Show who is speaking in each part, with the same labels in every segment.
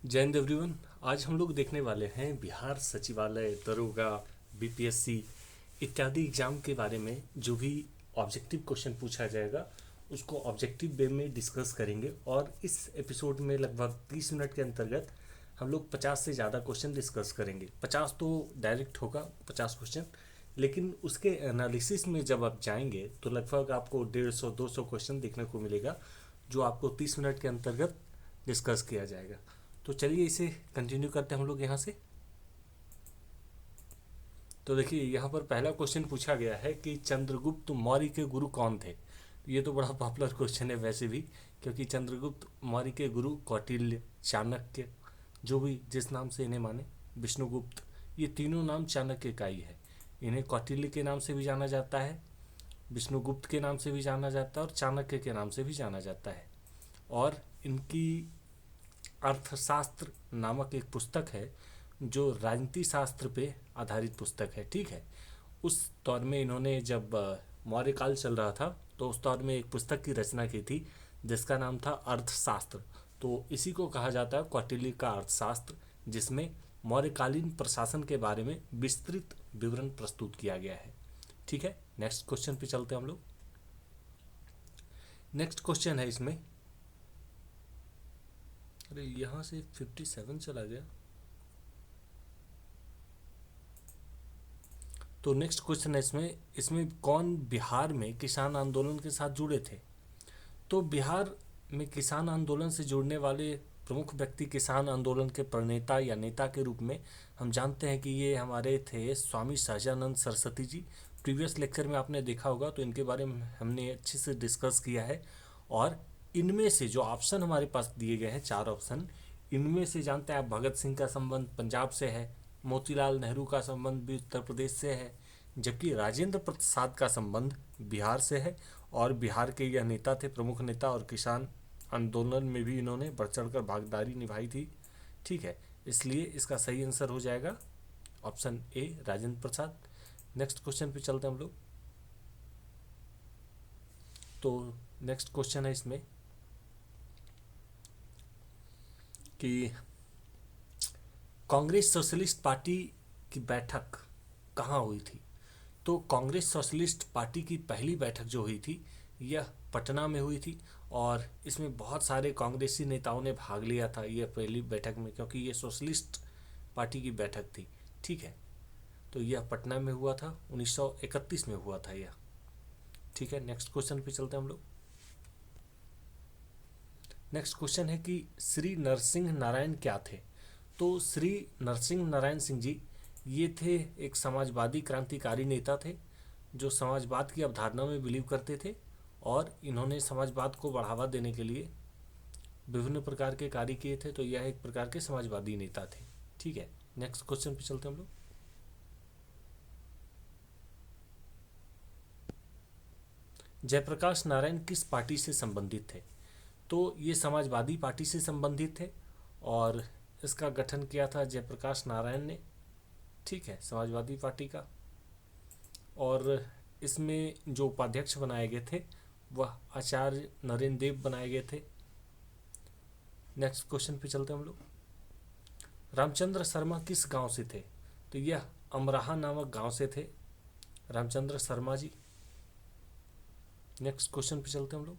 Speaker 1: जय हिंद एवरीवन। आज हम लोग देखने वाले हैं बिहार सचिवालय, दरोगा, बीपीएससी इत्यादि एग्जाम के बारे में। जो भी ऑब्जेक्टिव क्वेश्चन पूछा जाएगा उसको ऑब्जेक्टिव वे में डिस्कस करेंगे। और इस एपिसोड में लगभग 30 मिनट के अंतर्गत हम लोग 50 से ज़्यादा क्वेश्चन डिस्कस करेंगे। 50 तो डायरेक्ट होगा, 50 क्वेश्चन, लेकिन उसके एनालिसिस में जब आप जाएंगे तो लगभग आपको 150-200 क्वेश्चन देखने को मिलेगा जो आपको 30 मिनट के अंतर्गत डिस्कस किया जाएगा। तो चलिए इसे कंटिन्यू करते हैं हम लोग यहाँ से। तो देखिए यहाँ पर पहला क्वेश्चन पूछा गया है कि चंद्रगुप्त मौर्य के गुरु कौन थे। ये तो बड़ा पॉपुलर क्वेश्चन है वैसे भी, क्योंकि चंद्रगुप्त मौर्य के गुरु कौटिल्य, चाणक्य, जो भी जिस नाम से इन्हें माने, विष्णुगुप्त, ये तीनों नाम चाणक्य का ही है। इन्हें कौटिल्य के नाम से भी जाना जाता है, विष्णुगुप्त के नाम से भी जाना जाता है और चाणक्य के नाम से भी जाना जाता है। और इनकी अर्थशास्त्र नामक एक पुस्तक है जो राजनीति शास्त्र पे आधारित पुस्तक है। ठीक है, उस दौर में इन्होंने, जब मौर्य काल चल रहा था, तो उस दौर में एक पुस्तक की रचना की थी जिसका नाम था अर्थशास्त्र। तो इसी को कहा जाता है कौटिल्य का अर्थशास्त्र, जिसमें मौर्यकालीन प्रशासन के बारे में विस्तृत विवरण प्रस्तुत किया गया है। ठीक है, नेक्स्ट क्वेश्चन पे चलते हैं हम लोग। नेक्स्ट क्वेश्चन है इसमें, अरे यहाँ से 57 चला गया। तो नेक्स्ट क्वेश्चन है इसमें इसमें कौन बिहार में किसान आंदोलन के साथ जुड़े थे। तो बिहार में किसान आंदोलन से जुड़ने वाले प्रमुख व्यक्ति, किसान आंदोलन के प्रणेता या नेता के रूप में हम जानते हैं कि ये हमारे थे स्वामी सहजानंद सरस्वती जी। प्रीवियस लेक्चर में आपने देखा होगा, तो इनके बारे में हमने अच्छे से डिस्कस किया है। और इनमें से जो ऑप्शन हमारे पास दिए गए हैं, 4 ऑप्शन, इनमें से जानते हैं आप, भगत सिंह का संबंध पंजाब से है, मोतीलाल नेहरू का संबंध भी उत्तर प्रदेश से है, जबकि राजेंद्र प्रसाद का संबंध बिहार से है। और बिहार के यह नेता थे, प्रमुख नेता, और किसान आंदोलन में भी इन्होंने बढ़ चढ़कर भागीदारी निभाई थी। ठीक है, इसलिए इसका सही आंसर हो जाएगा option A, Rajendra Prasad. Next question पे चलते हैं हम लोग। तो नेक्स्ट क्वेश्चन है इसमें कि कांग्रेस सोशलिस्ट पार्टी की बैठक कहाँ हुई थी। तो कांग्रेस सोशलिस्ट पार्टी की पहली बैठक जो हुई थी यह पटना में हुई थी। और इसमें बहुत सारे कांग्रेसी नेताओं ने भाग लिया था यह पहली बैठक में, क्योंकि ये सोशलिस्ट पार्टी की बैठक थी। ठीक है, तो यह पटना में हुआ था, 1931 में हुआ था यह। ठीक है, नेक्स्ट क्वेश्चन पे चलते हैं हम लोग। नेक्स्ट क्वेश्चन है कि श्री नरसिंह नारायण क्या थे। तो श्री नरसिंह नारायण सिंह जी ये थे एक समाजवादी क्रांतिकारी नेता थे जो समाजवाद की अवधारणा में बिलीव करते थे। और इन्होंने समाजवाद को बढ़ावा देने के लिए विभिन्न प्रकार के कार्य किए थे। तो यह एक प्रकार के समाजवादी नेता थे। ठीक है, नेक्स्ट क्वेश्चन पे चलते हैं हम लोग। जयप्रकाश नारायण किस पार्टी से संबंधित थे। तो ये समाजवादी पार्टी से संबंधित थे और इसका गठन किया था जयप्रकाश नारायण ने। ठीक है, समाजवादी पार्टी का। और इसमें जो उपाध्यक्ष बनाए गए थे वह आचार्य नरेंद्र देव बनाए गए थे। नेक्स्ट क्वेश्चन पे चलते हैं हम लोग। रामचंद्र शर्मा किस गांव से थे। तो यह अमराहा नामक गांव से थे रामचंद्र शर्मा जी। नेक्स्ट क्वेश्चन पे चलते हैं हम लोग।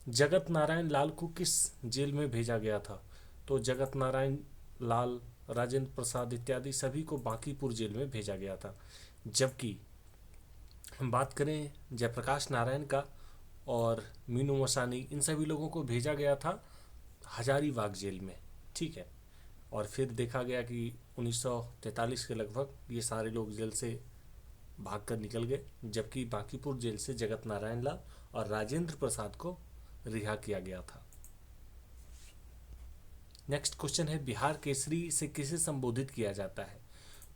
Speaker 1: जगत नारायण लाल को किस जेल में भेजा गया था। तो जगत नारायण लाल, राजेंद्र प्रसाद इत्यादि सभी को बांकीपुर जेल में भेजा गया था। जबकि हम बात करें जयप्रकाश नारायण का और मीनू मसानी, इन सभी लोगों को भेजा गया था हजारीबाग जेल में। ठीक है, और फिर देखा गया कि 1943 के लगभग ये सारे लोग जेल से भागकर निकल गए, जबकि बांकीपुर जेल से जगत नारायण लाल और राजेंद्र प्रसाद को रिहा किया गया था। नेक्स्ट क्वेश्चन है बिहार केसरी से किसे संबोधित किया जाता है।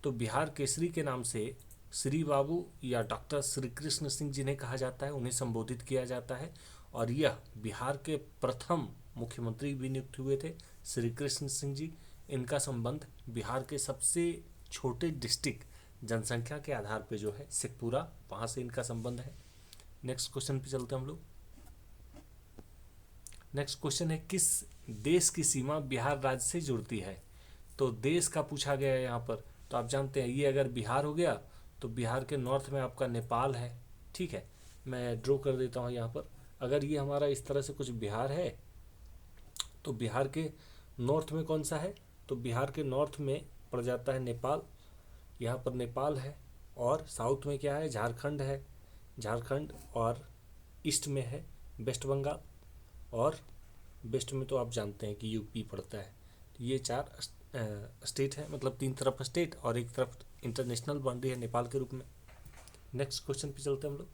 Speaker 1: तो बिहार केसरी के नाम से श्री बाबू या डॉक्टर श्री कृष्ण सिंह जिन्हें कहा जाता है, उन्हें संबोधित किया जाता है। और यह बिहार के प्रथम मुख्यमंत्री भी नियुक्त हुए थे श्री कृष्ण सिंह जी। इनका संबंध बिहार के सबसे छोटे डिस्ट्रिक्ट जनसंख्या के आधार पे जो है शेखपुरा, वहाँ से इनका संबंध है। नेक्स्ट क्वेश्चन पे चलते हैं हम लोग। नेक्स्ट क्वेश्चन है किस देश की सीमा बिहार राज्य से जुड़ती है? तो देश का पूछा गया है यहाँ पर। तो आप जानते हैं ये अगर बिहार हो गया तो बिहार के नॉर्थ में आपका नेपाल है। ठीक है, मैं ड्रॉ कर देता हूँ यहाँ पर। अगर ये हमारा इस तरह से कुछ बिहार है तो बिहार के नॉर्थ में कौन सा है? तो बिहार के नॉर्थ में पड़ जाता है नेपाल। यहाँ पर नेपाल है। और साउथ में क्या है? झारखंड है, झारखंड। और ईस्ट में है वेस्ट बंगाल। और वेस्ट में तो आप जानते हैं कि यूपी पड़ता है। तो ये 4 स्टेट है, मतलब 3 तरफ स्टेट और एक तरफ इंटरनेशनल बाउंड्री है नेपाल के रूप में। नेक्स्ट क्वेश्चन पे चलते हैं हम लोग।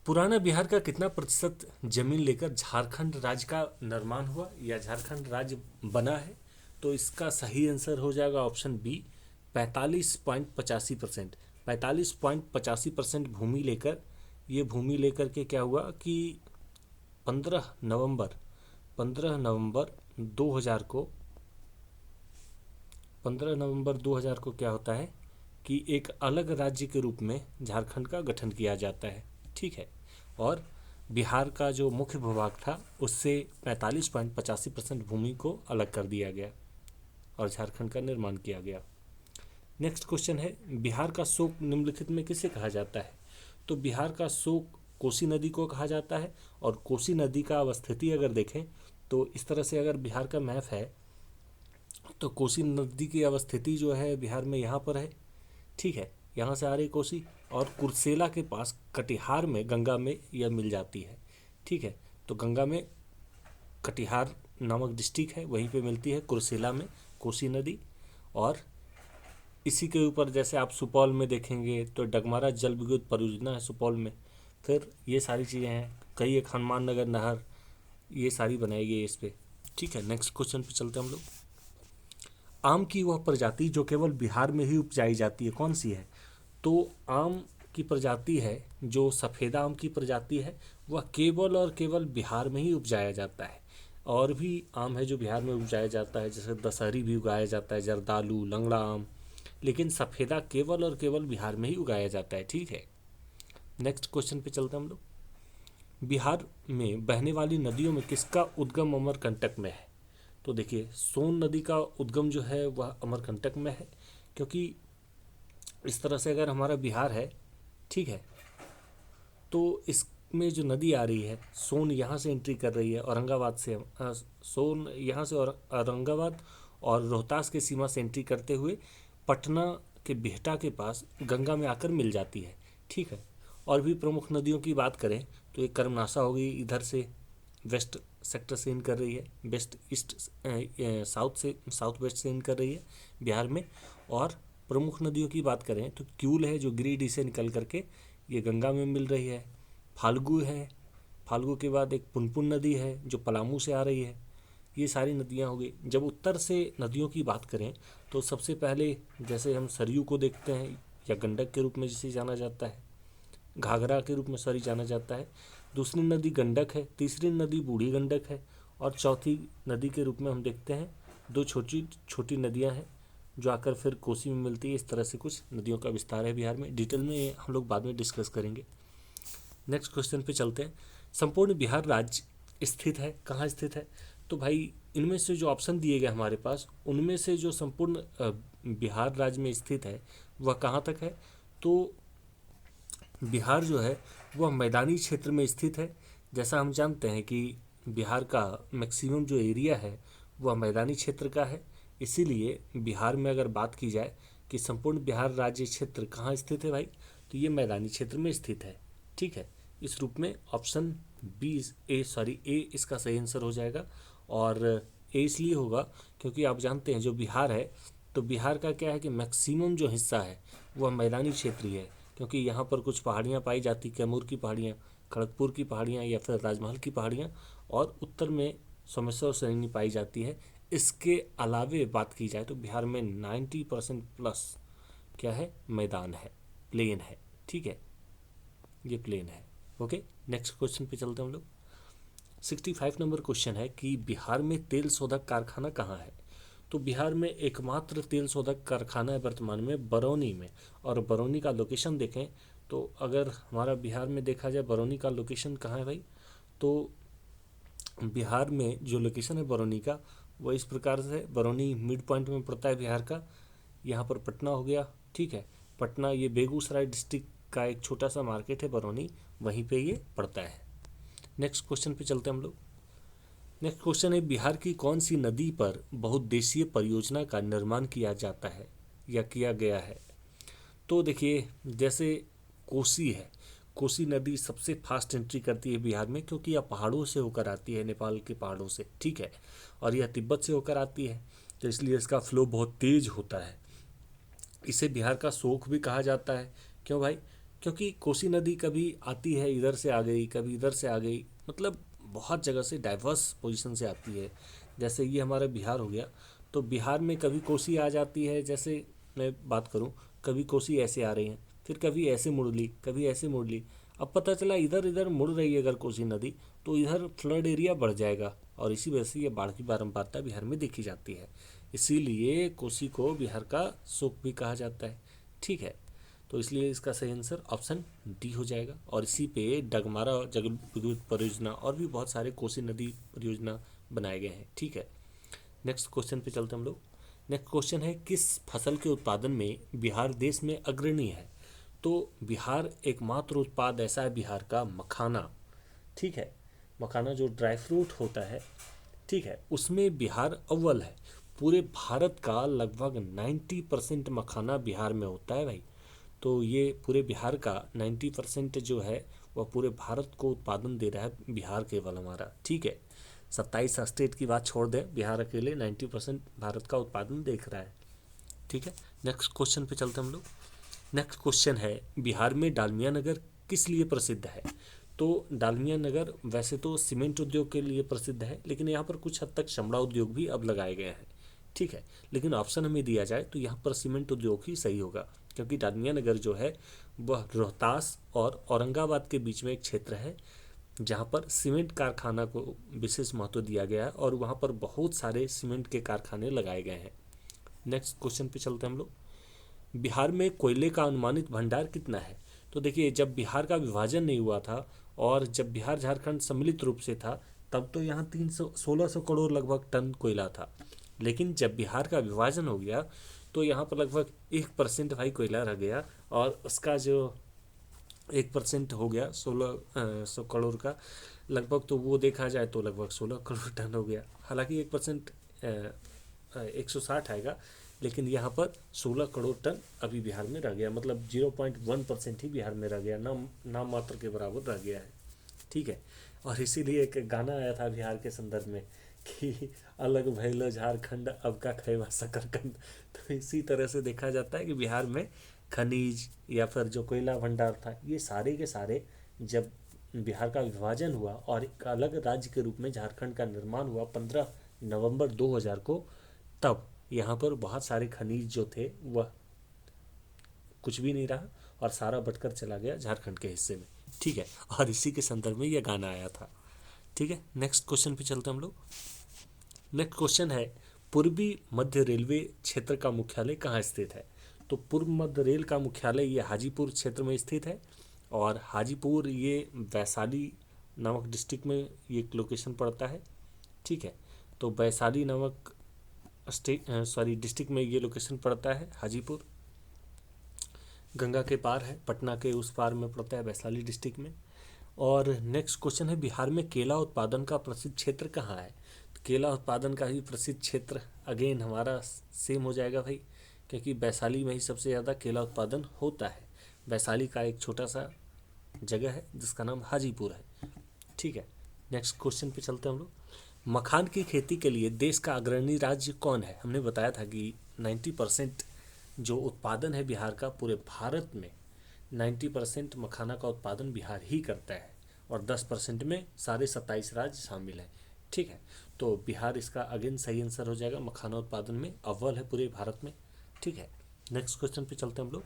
Speaker 1: पुराना बिहार का कितना प्रतिशत जमीन लेकर झारखंड राज्य का निर्माण हुआ या झारखंड राज्य बना है? तो इसका सही आंसर हो जाएगा ऑप्शन बी, 45.85%। 45.85% भूमि लेकर, ये भूमि लेकर के क्या हुआ कि 15 नवंबर 2000 को 15 नवंबर 2000 को क्या होता है कि एक अलग राज्य के रूप में झारखंड का गठन किया जाता है। ठीक है, और बिहार का जो मुख्य भूभाग था उससे 45.85% भूमि को अलग कर दिया गया और झारखंड का निर्माण किया गया। नेक्स्ट क्वेश्चन है, बिहार का शोक निम्नलिखित में किसे कहा जाता है? तो बिहार का शोक कोसी नदी को कहा जाता है। और कोसी नदी का अवस्थिति अगर देखें तो इस तरह से अगर बिहार का मैप है तो कोसी नदी की अवस्थिति जो है बिहार में यहाँ पर है। ठीक है, यहाँ से आ रही कोसी और कुर्सेला के पास कटिहार में गंगा में यह मिल जाती है। ठीक है, तो गंगा में कटिहार नामक डिस्ट्रिक्ट है, वहीं पे मिलती है कुर्सेला में कोसी नदी। और इसी के ऊपर जैसे आप सुपौल में देखेंगे तो डगमारा जल विद्युत परियोजना है सुपौल में। फिर ये सारी चीज़ें हैं, कई एक हनुमान नगर नहर, ये सारी बनाई गई है इस पर। ठीक है, नेक्स्ट क्वेश्चन पे चलते हैं हम लोग। आम की वह प्रजाति जो केवल बिहार में ही उपजाई जाती है कौन सी है? तो आम की प्रजाति है जो सफ़ेदा आम की प्रजाति है, वह केवल और केवल बिहार में ही उपजाया जाता है। और भी आम है जो बिहार में उपजाया जाता है, जैसे दशहरी भी उगाया जाता है, जर्दालू, लंगड़ा आम, लेकिन सफ़ेदा केवल और केवल बिहार में ही उगाया जाता है। ठीक है, नेक्स्ट क्वेश्चन पे चलते हैं हम लोग। बिहार में बहने वाली नदियों में किसका उद्गम अमरकंटक में है? तो देखिए, सोन नदी का उद्गम जो है वह अमरकंटक में है, क्योंकि इस तरह से अगर हमारा बिहार है, ठीक है, तो इसमें जो नदी आ रही है सोन यहाँ से एंट्री कर रही है औरंगाबाद से, सोन यहाँ से औरंगाबाद और रोहतास के सीमा से एंट्री करते हुए पटना के बिहटा के पास गंगा में आकर मिल जाती है। ठीक है, और भी प्रमुख नदियों की बात करें तो एक कर्मनाशा हो गई, इधर से वेस्ट सेक्टर से इन कर रही है, वेस्ट ईस्ट साउथ वेस्ट से इन कर रही है बिहार में। और प्रमुख नदियों की बात करें तो क्यूल है जो गिरिडीह से निकल करके ये गंगा में मिल रही है, फाल्गु है, फाल्गु के बाद एक पुनपुन नदी है जो पलामू से आ रही है। ये सारी नदियाँ हो गई। जब उत्तर से नदियों की बात करें तो सबसे पहले जैसे हम सरयू को देखते हैं या गंडक के रूप में जिसे जाना जाता है, घाघरा के रूप में सॉरी जाना जाता है। दूसरी नदी गंडक है, तीसरी नदी बूढ़ी गंडक है और चौथी नदी के रूप में हम देखते हैं 2 छोटी छोटी नदियां हैं जो आकर फिर कोसी में मिलती है। इस तरह से कुछ नदियों का विस्तार है बिहार में, डिटेल में हम लोग बाद में डिस्कस करेंगे। नेक्स्ट क्वेश्चन पे चलते हैं। संपूर्ण बिहार राज्य स्थित है कहाँ स्थित है? तो भाई इनमें से जो ऑप्शन दिए गए हमारे पास उनमें से जो संपूर्ण बिहार राज्य में स्थित है वह कहाँ तक है? तो बिहार जो है वह मैदानी क्षेत्र में स्थित है। जैसा हम जानते हैं कि बिहार का मैक्सिमम जो एरिया है वह मैदानी क्षेत्र का है, इसीलिए बिहार में अगर बात की जाए कि संपूर्ण बिहार राज्य क्षेत्र कहाँ स्थित है भाई, तो ये मैदानी क्षेत्र में स्थित है। ठीक है, इस रूप में ऑप्शन ए इसका सही आंसर हो जाएगा। और ए इसलिए होगा क्योंकि आप जानते हैं जो बिहार है तो बिहार का क्या है कि मैक्सिमम जो हिस्सा है वह मैदानी क्षेत्रीय है, क्योंकि यहाँ पर कुछ पहाड़ियाँ पाई जाती, कैमूर की पहाड़ियाँ, खड़गपुर की पहाड़ियाँ या फिर राजमहल की पहाड़ियाँ, और उत्तर में सोमेश्वर श्रेणी पाई जाती है। इसके अलावे बात की जाए तो बिहार में 90% प्लस क्या है, मैदान है, प्लेन है। ठीक है, ये प्लेन है। ओके, नेक्स्ट क्वेश्चन पे चलते हैं हम लोग। 65 नंबर क्वेश्चन है कि बिहार में तेल शोधक कारखाना कहाँ है? तो बिहार में एकमात्र तेल शोधक कारखाना है वर्तमान में बरौनी में। और बरौनी का लोकेशन देखें तो अगर हमारा बिहार में देखा जाए बरौनी का लोकेशन कहाँ है भाई, तो बिहार में जो लोकेशन है बरौनी का, वो इस प्रकार से है। बरौनी मिड पॉइंट में पड़ता है बिहार का। यहाँ पर पटना हो गया, ठीक है। पटना ये बेगूसराय डिस्ट्रिक्ट का एक छोटा सा मार्केट है बरौनी, वहीं पे ये पड़ता है। नेक्स्ट क्वेश्चन पे चलते हैं हम लोग। नेक्स्ट क्वेश्चन है, बिहार की कौन सी नदी पर बहुउद्देशीय परियोजना का निर्माण किया जाता है या किया गया है? तो देखिए, जैसे कोसी है, कोसी नदी सबसे फास्ट एंट्री करती है बिहार में, क्योंकि यह पहाड़ों से होकर आती है, नेपाल के पहाड़ों से, ठीक है। और यह तिब्बत से होकर आती है, तो इसलिए इसका फ्लो बहुत तेज होता है। इसे बिहार का शोक भी कहा जाता है। क्यों भाई? क्योंकि कोसी नदी कभी आती है इधर से आ गई, कभी इधर से आ गई, मतलब बहुत जगह से डाइवर्स पोजीशन से आती है। जैसे ये हमारा बिहार हो गया, तो बिहार में कभी कोसी आ जाती है, जैसे मैं बात करूं, कभी कोसी ऐसे आ रही है, फिर कभी ऐसे मुड़ ली, कभी ऐसे मुड़ ली। अब पता चला इधर इधर मुड़ रही है अगर कोसी नदी, तो इधर फ्लड एरिया बढ़ जाएगा, और इसी वजह से ये बाढ़ की बारंबारता बिहार में देखी जाती है। इसीलिए कोसी को बिहार का शोक भी कहा जाता है, ठीक है। तो इसलिए इसका सही आंसर ऑप्शन डी हो जाएगा। और इसी पे डगमारा जल विद्युत परियोजना और भी बहुत सारे कोसी नदी परियोजना बनाए गए हैं, ठीक है। नेक्स्ट क्वेश्चन पे चलते हम लोग। नेक्स्ट क्वेश्चन है, किस फसल के उत्पादन में बिहार देश में अग्रणी है? तो बिहार एकमात्र उत्पाद ऐसा है बिहार का, मखाना, ठीक है। मखाना जो ड्राई फ्रूट होता है, ठीक है, उसमें बिहार अव्वल है। पूरे भारत का लगभग 90% मखाना बिहार में होता है भाई। तो ये पूरे बिहार का 90% जो है वह पूरे भारत को उत्पादन दे रहा है बिहार केवल हमारा, ठीक है। 27 स्टेट की बात छोड़ दें, बिहार अकेले 90% भारत का उत्पादन देख रहा है, ठीक है। नेक्स्ट क्वेश्चन पे चलते हम लोग। नेक्स्ट क्वेश्चन है, बिहार में डालमिया नगर किस लिए प्रसिद्ध है? तो डालमिया नगर वैसे तो सीमेंट उद्योग के लिए प्रसिद्ध है, लेकिन यहाँ पर कुछ हद तक चमड़ा उद्योग भी अब लगाए गए हैं, ठीक है। लेकिन ऑप्शन हमें दिया जाए तो यहाँ पर सीमेंट उद्योग ही सही होगा, क्योंकि डालमिया नगर जो है वह रोहतास और औरंगाबाद के बीच में एक क्षेत्र है, जहाँ पर सीमेंट कारखाना को विशेष महत्व दिया गया है, और वहाँ पर बहुत सारे सीमेंट के कारखाने लगाए गए हैं। नेक्स्ट क्वेश्चन पे चलते हैं हम लोग। बिहार में कोयले का अनुमानित भंडार कितना है? तो देखिए, जब बिहार का विभाजन नहीं हुआ था और जब बिहार झारखंड सम्मिलित रूप से था, तब तो यहाँ 1600 करोड़ लगभग टन कोयला था। लेकिन जब बिहार का विभाजन हो गया तो यहाँ पर लगभग 1% भाई कोयला रह गया, और उसका जो 1% हो गया 1600 करोड़ का लगभग, तो वो देखा जाए तो लगभग 16 करोड़ टन हो गया। हालांकि 1% 160 आएगा, लेकिन यहाँ पर 16 करोड़ टन अभी बिहार में रह गया, मतलब 0.1% ही बिहार में रह गया, नाम मात्र के बराबर रह गया है, ठीक है। और इसीलिए एक गाना आया था बिहार के संदर्भ में कि अलग भैलो झारखंड अब का खैबा शकरकंद। तो इसी तरह से देखा जाता है कि बिहार में खनिज या फिर जो कोयला भंडार था, ये सारे के सारे जब बिहार का विभाजन हुआ और एक अलग राज्य के रूप में झारखंड का निर्माण हुआ 15 नवंबर 2000 को, तब यहाँ पर बहुत सारे खनिज जो थे वह कुछ भी नहीं रहा और सारा बटकर चला गया झारखंड के हिस्से में, ठीक है। और इसी के संदर्भ में यह गाना आया था, ठीक है। नेक्स्ट क्वेश्चन पे चलते हम लोग। नेक्स्ट क्वेश्चन है, पूर्वी मध्य रेलवे क्षेत्र का मुख्यालय कहाँ स्थित है? तो पूर्व मध्य रेल का मुख्यालय ये हाजीपुर क्षेत्र में स्थित है, और हाजीपुर ये वैशाली नामक डिस्ट्रिक्ट में ये लोकेशन पड़ता है, ठीक है। तो वैशाली नामक डिस्ट्रिक्ट में ये लोकेशन पड़ता है हाजीपुर। गंगा के पार है, पटना के उस पार में पड़ता है वैशाली डिस्ट्रिक्ट में। और नेक्स्ट क्वेश्चन है, बिहार में केला उत्पादन का प्रसिद्ध क्षेत्र कहाँ है? तो केला उत्पादन का ही प्रसिद्ध क्षेत्र अगेन हमारा सेम हो जाएगा भाई, क्योंकि वैशाली में ही सबसे ज़्यादा केला उत्पादन होता है। वैशाली का एक छोटा सा जगह है जिसका नाम हाजीपुर है, ठीक है। नेक्स्ट क्वेश्चन पे चलते हैं हम लोग। मखान की खेती के लिए देश का अग्रणी राज्य कौन है? हमने बताया था कि 90% जो उत्पादन है बिहार का, पूरे भारत में 90% मखाना का उत्पादन बिहार ही करता है, और 10% में सारे 27 राज्य शामिल हैं, ठीक है। तो बिहार इसका अगेन सही आंसर हो जाएगा, मखाना उत्पादन में अव्वल है पूरे भारत में, ठीक है। नेक्स्ट क्वेश्चन पे चलते हैं हम लोग।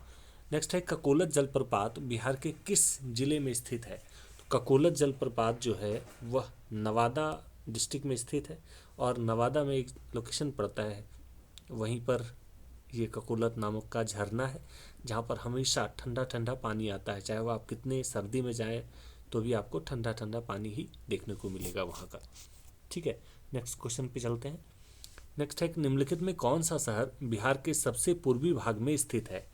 Speaker 1: नेक्स्ट है, ककोलत जलप्रपात बिहार के किस जिले में स्थित है? तो ककोलत जलप्रपात जो है वह नवादा डिस्ट्रिक्ट में स्थित है, और नवादा में एक लोकेशन पड़ता है, वहीं पर ये ककोलत नामक का झरना है, जहाँ पर हमेशा ठंडा ठंडा पानी आता है, चाहे वो आप कितने सर्दी में जाएं तो भी आपको ठंडा ठंडा पानी ही देखने को मिलेगा वहाँ का, ठीक है, नेक्स्ट क्वेश्चन पे चलते हैं। नेक्स्ट है कि निम्नलिखित में कौन सा शहर बिहार के सबसे पूर्वी भाग में स्थित है?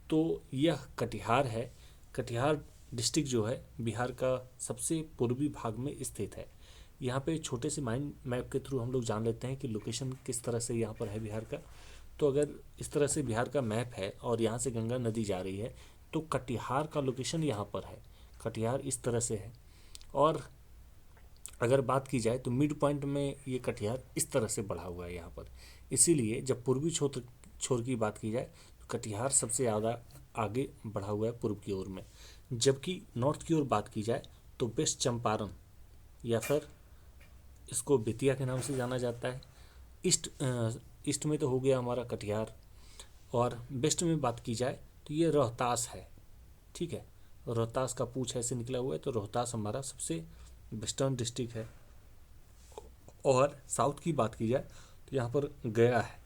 Speaker 1: तो यह कटिहार है। कटिहार डिस्ट्रिक्ट जो है बिहार का सबसे पूर्वी भाग में स्थित है। यहाँ पे छोटे से माइंड मैप के थ्रू हम लोग जान लेते हैं कि लोकेशन किस तरह से यहाँ पर है बिहार का। तो अगर इस तरह से बिहार का मैप है और यहाँ से गंगा नदी जा रही है तो कटिहार का लोकेशन यहाँ पर है। कटिहार इस तरह से है। और अगर बात की जाए तो मिड पॉइंट में ये कटिहार इस तरह से बढ़ा हुआ है यहाँ पर। इसीलिए जब पूर्वी छोर की बात की जाए तो कटिहार सबसे ज़्यादा आगे बढ़ा हुआ है पूर्व की ओर में। जबकि नॉर्थ की ओर बात की जाए तो वेस्ट चंपारण या फिर इसको बेतिया के नाम से जाना जाता है। ईस्ट में तो हो गया हमारा कटिहार। और वेस्ट में बात की जाए तो ये रोहतास है। ठीक है, रोहतास का पूछ ऐसे निकला हुआ है तो रोहतास हमारा सबसे वेस्टर्न डिस्ट्रिक्ट है। और साउथ की बात की जाए तो यहाँ पर गया है।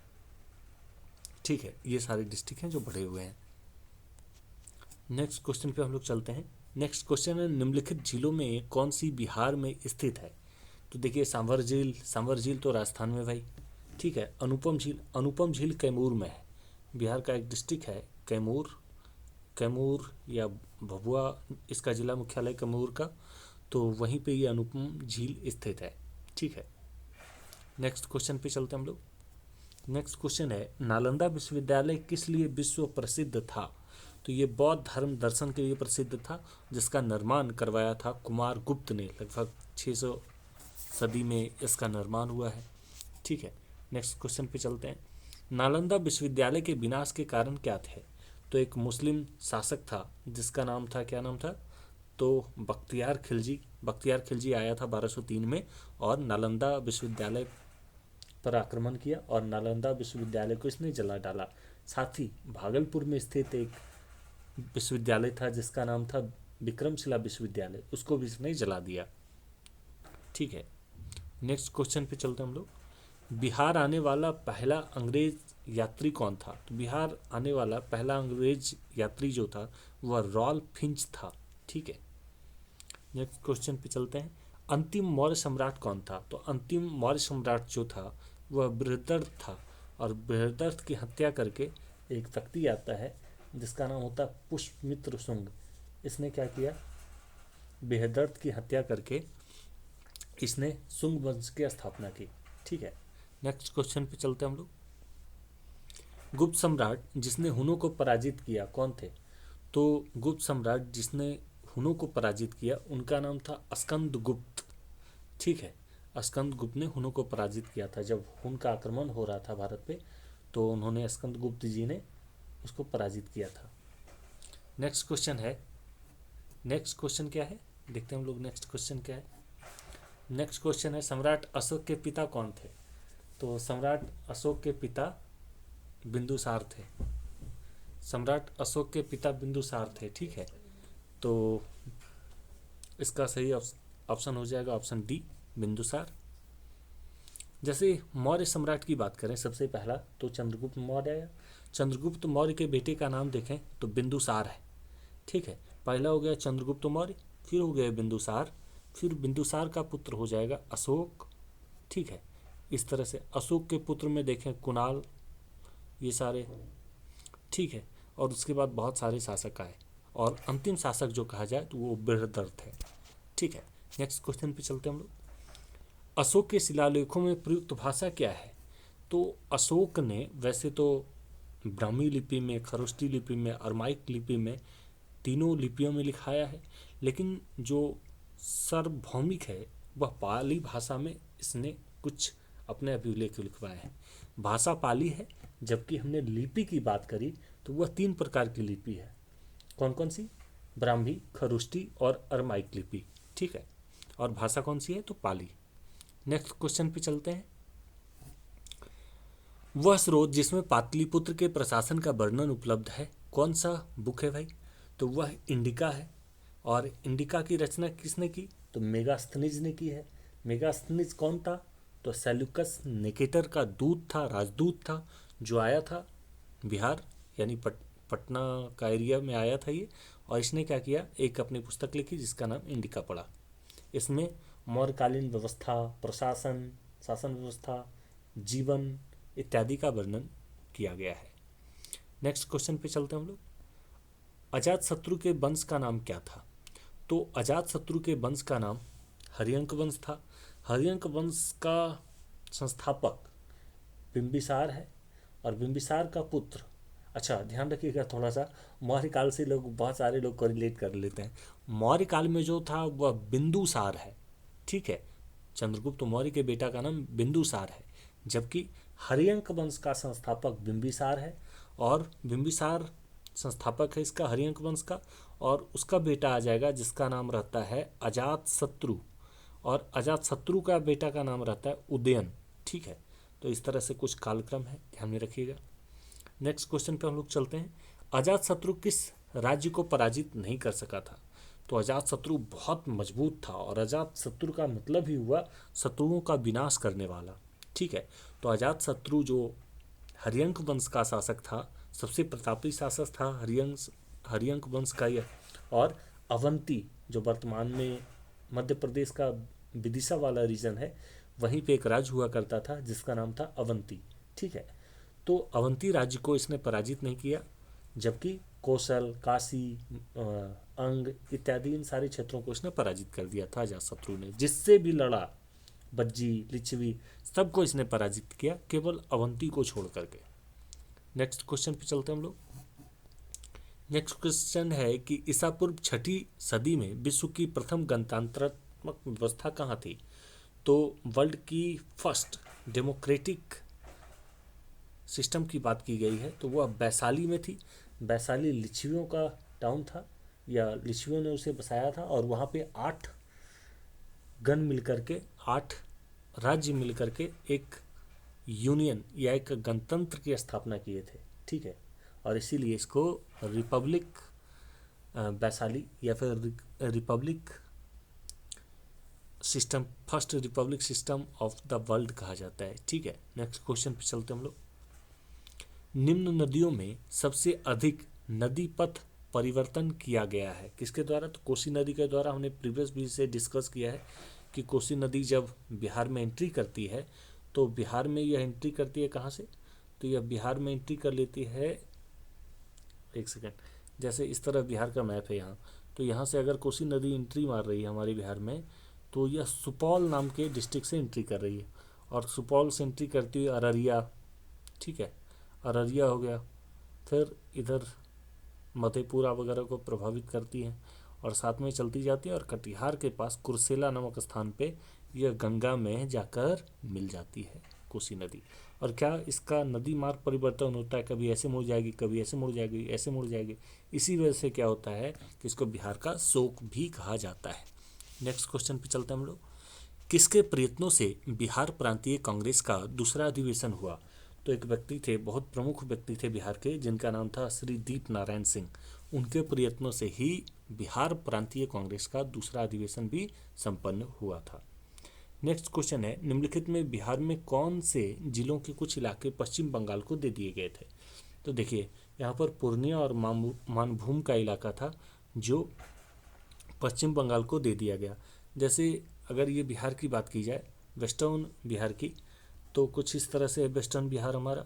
Speaker 1: ठीक है, ये सारे डिस्ट्रिक्ट हैं जो बढ़े हुए हैं। नेक्स्ट क्वेश्चन पे हम लोग चलते हैं। नेक्स्ट क्वेश्चन है निम्नलिखित झीलों में कौन सी बिहार में स्थित है? तो देखिए सांभर झील तो राजस्थान में भाई। ठीक है, अनुपम झील कैमूर में है। बिहार का एक डिस्ट्रिक्ट है कैमूर या भभुआ, इसका जिला मुख्यालय कैमूर का। तो वहीं पे ये अनुपम झील स्थित है। ठीक है, नेक्स्ट क्वेश्चन पे चलते हैं हम लोग। नेक्स्ट क्वेश्चन है नालंदा विश्वविद्यालय किस लिए विश्व प्रसिद्ध था? तो ये बौद्ध धर्म दर्शन के लिए प्रसिद्ध था, जिसका निर्माण करवाया था कुमार गुप्त ने। लगभग 600 सदी में इसका निर्माण हुआ है। ठीक है, नेक्स्ट क्वेश्चन पे चलते हैं। नालंदा विश्वविद्यालय के विनाश के कारण क्या थे? तो एक मुस्लिम शासक था जिसका नाम था, क्या नाम था? तो बख्तियार खिलजी आया था 1203 में और नालंदा विश्वविद्यालय पर आक्रमण किया और नालंदा विश्वविद्यालय को इसने जला डाला। साथ ही भागलपुर में स्थित एक विश्वविद्यालय था जिसका नाम था विक्रमशिला विश्वविद्यालय, उसको भी इसने जला दिया। ठीक है, नेक्स्ट क्वेश्चन पे चलते हैं हम लोग। बिहार आने वाला पहला अंग्रेज यात्री कौन था? तो बिहार आने वाला पहला अंग्रेज यात्री जो था वह रॉल्फ फिंच था। ठीक है, नेक्स्ट क्वेश्चन पे चलते हैं। अंतिम मौर्य सम्राट कौन था? तो अंतिम मौर्य सम्राट जो था वह बृहदर्थ था। और बृहदर्थ की हत्या करके एक व्यक्ति आता है जिसका नाम होता है पुष्यमित्र शुंग। इसने क्या किया? बृहदर्थ की हत्या करके इसने शुंग वंश की स्थापना की। ठीक है, नेक्स्ट क्वेश्चन पे चलते हैं हम लोग। गुप्त सम्राट जिसने हुनों को पराजित किया कौन थे? तो गुप्त सम्राट जिसने हुनों को पराजित किया उनका नाम था स्कंद गुप्त। ठीक है, स्कंद गुप्त ने हुनों को पराजित किया था। जब हुन का आक्रमण हो रहा था भारत पे तो उन्होंने स्कंद गुप्त जी ने उसको पराजित किया था। नेक्स्ट क्वेश्चन क्या है देखते हैं हम लोग। नेक्स्ट क्वेश्चन क्या है? नेक्स्ट क्वेश्चन है सम्राट अशोक के पिता कौन थे? तो सम्राट अशोक के पिता बिंदुसार थे। सम्राट अशोक के पिता बिंदुसार थे। ठीक है, तो इसका सही ऑप्शन हो जाएगा ऑप्शन डी, बिंदुसार। जैसे मौर्य सम्राट की बात करें सबसे पहला तो चंद्रगुप्त मौर्य आया। चंद्रगुप्त मौर्य के बेटे का नाम देखें तो बिंदुसार है। ठीक है, पहला हो गया चंद्रगुप्त मौर्य, फिर हो गया बिंदुसार, फिर बिंदुसार का पुत्र हो जाएगा अशोक। ठीक है, इस तरह से अशोक के पुत्र में देखें कुणाल, ये सारे। ठीक है, और उसके बाद बहुत सारे शासक आए और अंतिम शासक जो कहा जाए तो वो बृहदर्थ है। ठीक है, नेक्स्ट क्वेश्चन पे चलते हैं हम लोग। अशोक के शिलालेखों में प्रयुक्त भाषा क्या है? तो अशोक ने वैसे तो ब्राह्मी लिपि में, खरोष्टी लिपि में, अरमाइक लिपि में, तीनों लिपियों में लिखाया है, लेकिन जो सार्वभौमिक है वह पाली भाषा में इसने कुछ अपने अभिलेख लिखवाए हैं। भाषा पाली है, जबकि हमने लिपि की बात करी तो वह 3 प्रकार की लिपि है। कौन कौन सी? ब्राह्मी, खरोष्टी और अरमाइक लिपि। ठीक है, और भाषा कौन सी है? तो पाली। नेक्स्ट क्वेश्चन पे चलते हैं। वह स्रोत जिसमें पाटलिपुत्र के प्रशासन का वर्णन उपलब्ध है कौन सा बुक है भाई? तो वह इंडिका है। और इंडिका की रचना किसने की? तो मेगास्थनीज ने की है। मेगास्थनीज कौन था? तो सेल्यूकस निकेटर का दूत था, राजदूत था, जो आया था बिहार यानी पटना का एरिया में आया था ये। और इसने क्या किया? एक अपनी पुस्तक लिखी जिसका नाम इंडिका पड़ा। इसमें मौर्यकालीन व्यवस्था, प्रशासन, शासन व्यवस्था, जीवन इत्यादि का वर्णन किया गया है। नेक्स्ट क्वेश्चन पे चलते हैं हम लोग। अजातशत्रु के वंश का नाम क्या था? तो अजातशत्रु के वंश का नाम हर्यंक वंश था। हर्यंक वंश का संस्थापक बिंबिसार है और बिंबिसार का पुत्र, अच्छा ध्यान रखिएगा थोड़ा सा, मौर्य काल से लोग बहुत सारे लोग कोरिलेट कर लेते हैं। मौर्य काल में जो था वह बिंदुसार है, ठीक है। चंद्रगुप्त मौर्य के बेटा का नाम बिंदुसार है, जबकि हर्यंक वंश का संस्थापक बिंबिसार है और बिंबिसार संस्थापक है इसका हर्यंक वंश का, और उसका बेटा आ जाएगा जिसका नाम रहता है अजातशत्रु, और अजातशत्रु का बेटा का नाम रहता है उदयन, ठीक है। तो इस तरह से कुछ कालक्रम है, ध्यान में रखिएगा। नेक्स्ट क्वेश्चन पे हम लोग चलते हैं। अजातशत्रु किस राज्य को पराजित नहीं कर सका था? तो अजातशत्रु बहुत मजबूत था और अजातशत्रु का मतलब ही हुआ शत्रुओं का विनाश करने वाला, ठीक है। तो अजातशत्रु जो हर्यंक वंश का शासक था, सबसे प्रतापी शासक था हर्यंक वंश का यह, और अवंती जो वर्तमान में मध्य प्रदेश का विदिशा वाला रीजन है, वहीं पे एक राज्य हुआ करता था जिसका नाम था अवंती, ठीक है। तो अवंती राज्य को इसने पराजित नहीं किया, जबकि कोसल, काशी, अंग इत्यादि इन सारे क्षेत्रों को इसने पराजित कर दिया था अजातशत्रु ने। जिससे भी लड़ा, बज्जी, लिच्छवी, सबको इसने पराजित किया, केवल अवंती को छोड़ करके। नेक्स्ट क्वेश्चन पे चलते हैं हम लोग। नेक्स्ट क्वेश्चन है कि ईसा पूर्व 6ठी सदी में विश्व की प्रथम गणतंत्रात्मक व्यवस्था कहाँ थी? तो वर्ल्ड की फर्स्ट डेमोक्रेटिक सिस्टम की बात की गई है, तो वह वैशाली में थी। वैशाली लिच्छवियों का टाउन था, या लिच्छवियों ने उसे बसाया था, और वहाँ पे 8 गण मिलकर के, 8 राज्य मिलकर के एक यूनियन या एक गणतंत्र की स्थापना किए थे, ठीक है। और इसीलिए इसको रिपब्लिक वैशाली या फिर Republic system, first Republic system of the world कहा जाता है, ठीक है। नेक्स्ट क्वेश्चन पे चलते हम लोग। निम्न नदियों में सबसे अधिक नदी पथ परिवर्तन किया गया है किसके द्वारा? तो कोसी नदी के द्वारा। हमने प्रीवियस भी से डिस्कस किया है कि कोसी नदी जब बिहार में एंट्री करती है, तो बिहार में यह एंट्री करती है कहाँ से? तो यह बिहार में एंट्री कर लेती है, एक सेकेंड, जैसे इस तरह बिहार का मैप है यहाँ, तो यहाँ से अगर कोसी नदी एंट्री मार रही है हमारे बिहार में, तो यह सुपौल नाम के डिस्ट्रिक्ट से एंट्री कर रही है, और सुपौल से एंट्री करती हुई अररिया, ठीक है, अररिया हो गया, फिर इधर मधेपुरा वगैरह को प्रभावित करती है, और साथ में चलती जाती है, और कटिहार के पास कुर्सेला नामक स्थान पे यह गंगा में जाकर मिल जाती है कोसी नदी। और क्या इसका नदी मार्ग परिवर्तन होता है, कभी ऐसे मुड़ जाएगी, कभी ऐसे मुड़ जाएगी, ऐसे मुड़ जाएगी, इसी वजह से क्या होता है कि इसको बिहार का शोक भी कहा जाता है। नेक्स्ट क्वेश्चन पे चलते हैं हम लोग। किसके प्रयत्नों से बिहार प्रांतीय कांग्रेस का दूसरा अधिवेशन हुआ? तो एक व्यक्ति थे, बहुत प्रमुख व्यक्ति थे बिहार के, जिनका नाम था श्री दीप नारायण सिंह। उनके प्रयत्नों से ही बिहार प्रांतीय कांग्रेस का दूसरा अधिवेशन भी संपन्न हुआ था। नेक्स्ट क्वेश्चन है, निम्नलिखित में बिहार में कौन से जिलों के कुछ इलाके पश्चिम बंगाल को दे दिए गए थे? तो देखिए यहाँ पर पूर्णिया और मानभूम का इलाका था जो पश्चिम बंगाल को दे दिया गया। जैसे अगर ये बिहार की बात की जाए, वेस्टर्न बिहार की, तो कुछ इस तरह से है वेस्टर्न बिहार हमारा,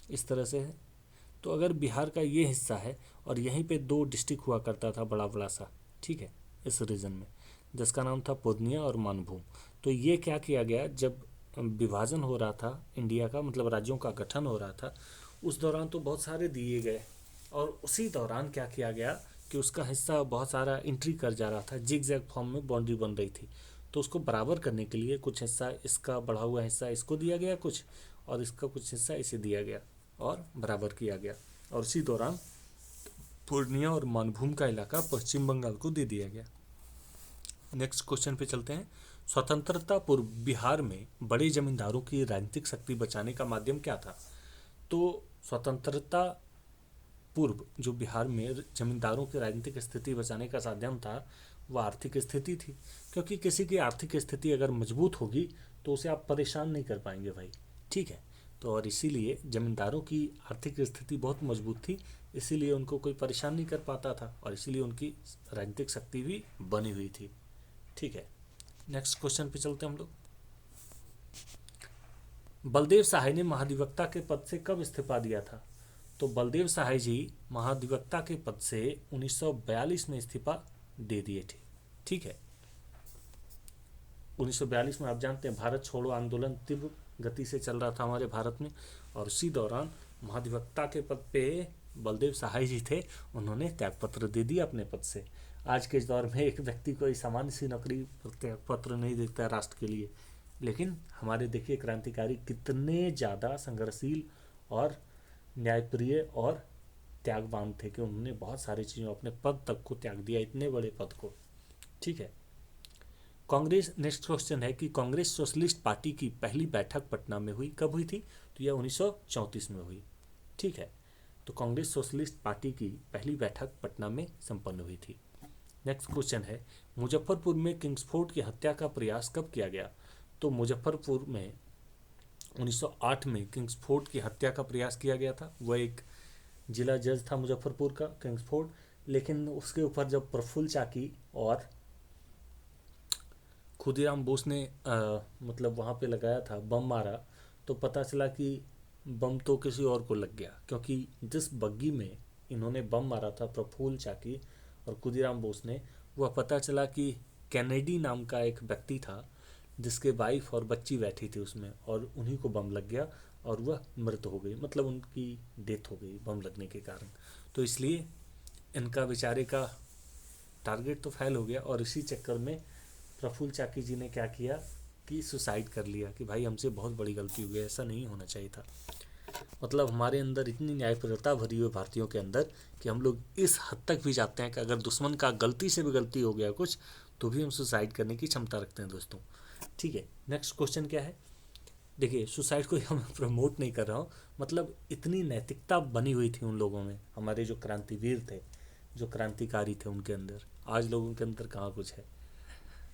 Speaker 1: इस तरह से है। तो अगर बिहार का ये हिस्सा है और यहीं पे 2 डिस्ट्रिक्ट हुआ करता था बड़ा बड़ा सा, ठीक है, इस रीजन में, जिसका नाम था पूर्णिया और मानभूम। तो ये क्या किया गया, जब विभाजन हो रहा था इंडिया का, मतलब राज्यों का गठन हो रहा था, उस दौरान तो बहुत सारे दिए गए, और उसी दौरान क्या किया गया कि उसका हिस्सा बहुत सारा एंट्री कर जा रहा था, जिग जैग फॉर्म में बाउंड्री बन रही थी। तो उसको बराबर करने के लिए कुछ हिस्सा, इसका बढ़ा हुआ हिस्सा इसको दिया गया कुछ, और इसका कुछ हिस्सा इसे दिया गया और बराबर किया गया, और उसी दौरान पूर्णिया और मानभूम का इलाका पश्चिम बंगाल को दे दिया गया। नेक्स्ट क्वेश्चन पे चलते हैं। स्वतंत्रता पूर्व बिहार में बड़े जमींदारों की राजनीतिक शक्ति बचाने का माध्यम क्या था? तो स्वतंत्रता पूर्व जो बिहार में जमींदारों की राजनीतिक स्थिति बचाने का साधन था, वह आर्थिक स्थिति थी, क्योंकि किसी की आर्थिक स्थिति अगर मजबूत होगी तो उसे आप परेशान नहीं कर पाएंगे भाई, ठीक है। तो और इसीलिए जमींदारों की आर्थिक स्थिति बहुत मजबूत थी, इसीलिए उनको कोई परेशान नहीं कर पाता था, और इसीलिए उनकी राजनीतिक शक्ति भी बनी हुई थी। ठीक है, नेक्स्ट क्वेश्चन पे चलते हैं हम लोग। बलदेव सहाय ने महाधिवक्ता के पद से कब इस्तीफा दिया था? तो बलदेव सहाय जी महाधिवक्ता के पद से 1942 में इस्तीफा दे दिए थे। ठीक है, 1942 में आप जानते हैं भारत छोड़ो आंदोलन तीव्र गति से चल रहा था हमारे भारत में, और उसी दौरान महाधिवक्ता के पद पे बलदेव सहाय जी थे, उन्होंने त्यागपत्र दे दिया अपने पद से। आज के इस दौर में एक व्यक्ति कोई सामान्य सी नौकरी त्यागपत्र नहीं देता राष्ट्र के लिए, लेकिन हमारे देखिए क्रांतिकारी कितने ज़्यादा संघर्षशील और न्यायप्रिय और त्यागवान थे कि उन्होंने बहुत सारी चीज़ों अपने पद तक को त्याग दिया, इतने बड़े पद को। ठीक है, कांग्रेस, नेक्स्ट क्वेश्चन है कि कांग्रेस सोशलिस्ट पार्टी की पहली बैठक पटना में हुई, कब हुई थी? तो यह 1934 में हुई। ठीक है, तो कांग्रेस सोशलिस्ट पार्टी की पहली बैठक पटना में संपन्न हुई थी। नेक्स्ट क्वेश्चन है मुजफ्फरपुर में किंग्सफोर्ड की हत्या का प्रयास कब किया गया? तो मुजफ्फरपुर में 1908 में किंग्सफोर्ड की हत्या का प्रयास किया गया था। वह एक जिला जज था मुजफ्फरपुर का, किंग्सफोर्ड, लेकिन उसके ऊपर जब प्रफुल्ल चाकी और खुदीराम बोस ने मतलब वहाँ पे लगाया था, बम मारा, तो पता चला कि बम तो किसी और को लग गया, क्योंकि जिस बग्गी में इन्होंने बम मारा था प्रफुल्ल चाकी और खुदीराम बोस ने, वह पता चला कि कैनेडी नाम का एक व्यक्ति था जिसके वाइफ और बच्ची बैठी थी उसमें, और उन्हीं को बम लग गया और वह मृत हो गई, मतलब उनकी डेथ हो गई बम लगने के कारण। तो इसलिए इनका बेचारे का टारगेट तो फेल हो गया, और इसी चक्कर में प्रफुल्ल चाकी जी ने क्या किया कि सुसाइड कर लिया कि भाई हमसे बहुत बड़ी गलती हो गई, ऐसा नहीं होना चाहिए था। मतलब हमारे अंदर इतनी न्यायप्रियता भरी हुई भारतीयों के अंदर कि हम लोग इस हद तक भी जाते हैं कि अगर दुश्मन का गलती से भी गलती हो गया कुछ, तो भी हम सुसाइड करने की क्षमता रखते हैं दोस्तों। ठीक है, नेक्स्ट क्वेश्चन क्या है? देखिए, सुसाइड को हम प्रमोट नहीं कर रहा हूँ, मतलब इतनी नैतिकता बनी हुई थी उन लोगों में, हमारे जो क्रांतिवीर थे, जो क्रांतिकारी थे, उनके अंदर। आज लोगों के अंदर कहाँ कुछ है।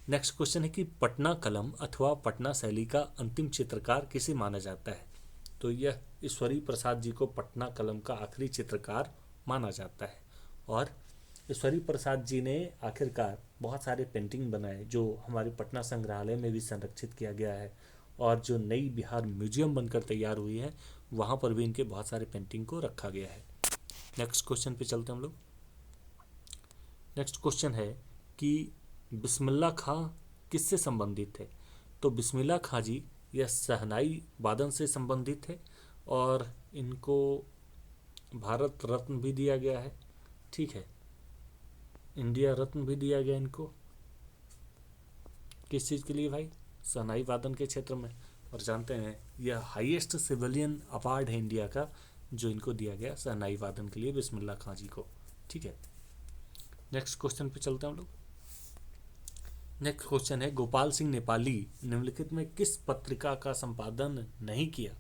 Speaker 1: नेक्स्ट क्वेश्चन है कि पटना कलम अथवा पटना शैली का अंतिम चित्रकार किसे माना जाता है? तो यह ईश्वरी प्रसाद जी को पटना कलम का आखिरी चित्रकार माना जाता है। और ईश्वरी प्रसाद जी ने आखिरकार बहुत सारे पेंटिंग बनाए जो हमारे पटना संग्रहालय में भी संरक्षित किया गया है, और जो नई बिहार म्यूजियम बनकर तैयार हुई है वहाँ पर भी इनके बहुत सारे पेंटिंग को रखा गया है। नेक्स्ट क्वेश्चन पे चलते हैं हम लोग। नेक्स्ट क्वेश्चन है कि बिस्मिल्लाह खां किससे संबंधित थे? तो बिस्मिल्लाह खां जी यह शहनाई वादन से संबंधित थे, और इनको भारत रत्न भी दिया गया है। ठीक है, इंडिया रत्न भी दिया गया इनको। किस चीज़ के लिए भाई? शहनाई वादन के क्षेत्र में। और जानते हैं यह हाईएस्ट सिविलियन अवार्ड है इंडिया का, जो इनको दिया गया शहनाई वादन के लिए, बिस्मिल्लाह खां जी को। ठीक है, नेक्स्ट क्वेश्चन पे चलते हैं हम लोग। नेक्स्ट क्वेश्चन है गोपाल सिंह नेपाली निम्नलिखित में किस पत्रिका का संपादन नहीं किया?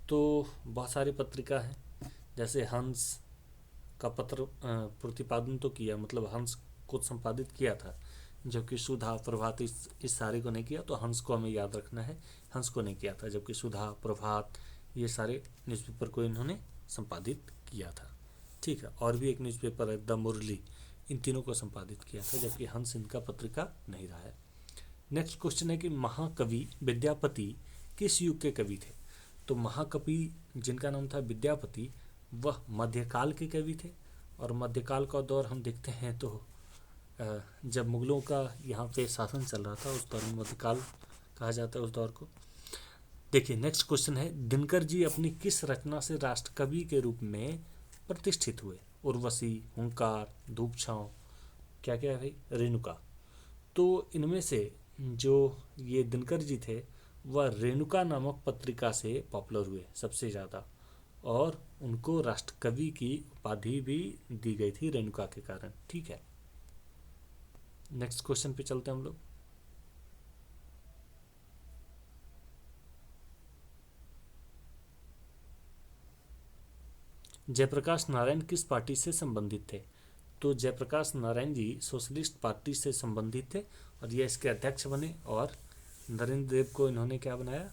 Speaker 1: तो बहुत सारी पत्रिका हैं, जैसे हंस का पत्र प्रतिपादन तो किया, मतलब हंस को संपादित किया था, जबकि सुधा प्रभात इस सारे को नहीं किया। तो हंस को हमें याद रखना है, हंस को नहीं किया था, जबकि सुधा प्रभात ये सारे न्यूज़पेपर को इन्होंने संपादित किया था। ठीक है, और भी एक न्यूज़पेपर है द मुरली, इन तीनों को संपादित किया था, जबकि हंस इनका पत्रिका नहीं रहा है। नेक्स्ट क्वेश्चन है कि महाकवि विद्यापति किस युग के कवि थे? तो महाकवि जिनका नाम था विद्यापति, वह मध्यकाल के कवि थे, और मध्यकाल का दौर हम देखते हैं तो जब मुगलों का यहाँ पे शासन चल रहा था उस दौर में मध्यकाल कहा जाता है उस दौर को। देखिए, नेक्स्ट क्वेश्चन है दिनकर जी अपनी किस रचना से राष्ट्रकवि के रूप में प्रतिष्ठित हुए? उर्वशी, हुंकार, धूप छाँव, क्या क्या है भाई, रेणुका। तो इनमें से जो ये दिनकर जी थे वह रेणुका नामक पत्रिका से पॉपुलर हुए सबसे ज़्यादा, और उनको राष्ट्रकवि की उपाधि भी दी गई थी रेणुका के कारण। ठीक है, नेक्स्ट क्वेश्चन पे चलते हैं हम लोग। जयप्रकाश नारायण किस पार्टी से संबंधित थे? तो जयप्रकाश नारायण जी सोशलिस्ट पार्टी से संबंधित थे, और ये इसके अध्यक्ष बने, और नरेंद्र देव को इन्होंने क्या बनाया?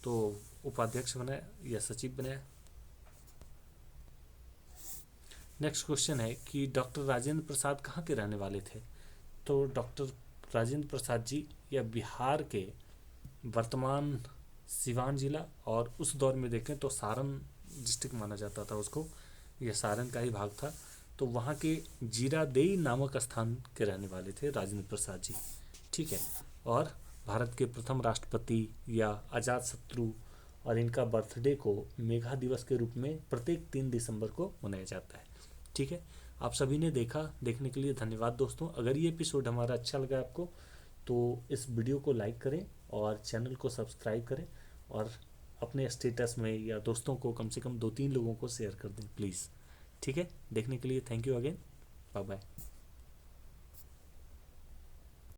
Speaker 1: तो उपाध्यक्ष बनाया या सचिव बनाया। नेक्स्ट क्वेश्चन है कि डॉक्टर राजेंद्र प्रसाद कहाँ के रहने वाले थे? तो डॉक्टर राजेंद्र प्रसाद जी या बिहार के वर्तमान सिवान जिला, और उस दौर में देखें तो सारण डिस्ट्रिक्ट माना जाता था उसको, यह सारण का ही भाग था। तो वहाँ के जीरादेई नामक स्थान के रहने वाले थे राजेंद्र प्रसाद जी। ठीक है। और भारत के प्रथम राष्ट्रपति या अजात शत्रु, और इनका बर्थडे को मेघा दिवस के रूप में प्रत्येक 3 दिसंबर को मनाया जाता है। ठीक है। आप सभी ने देखने के लिए धन्यवाद दोस्तों। अगर ये एपिसोड हमारा अच्छा लगा आपको तो इस वीडियो को लाइक करें और चैनल को सब्सक्राइब करें, और अपने स्टेटस में या दोस्तों को कम से कम 2-3 लोगों को शेयर कर दें प्लीज़। ठीक है। देखने के लिए thank you again. Bye bye.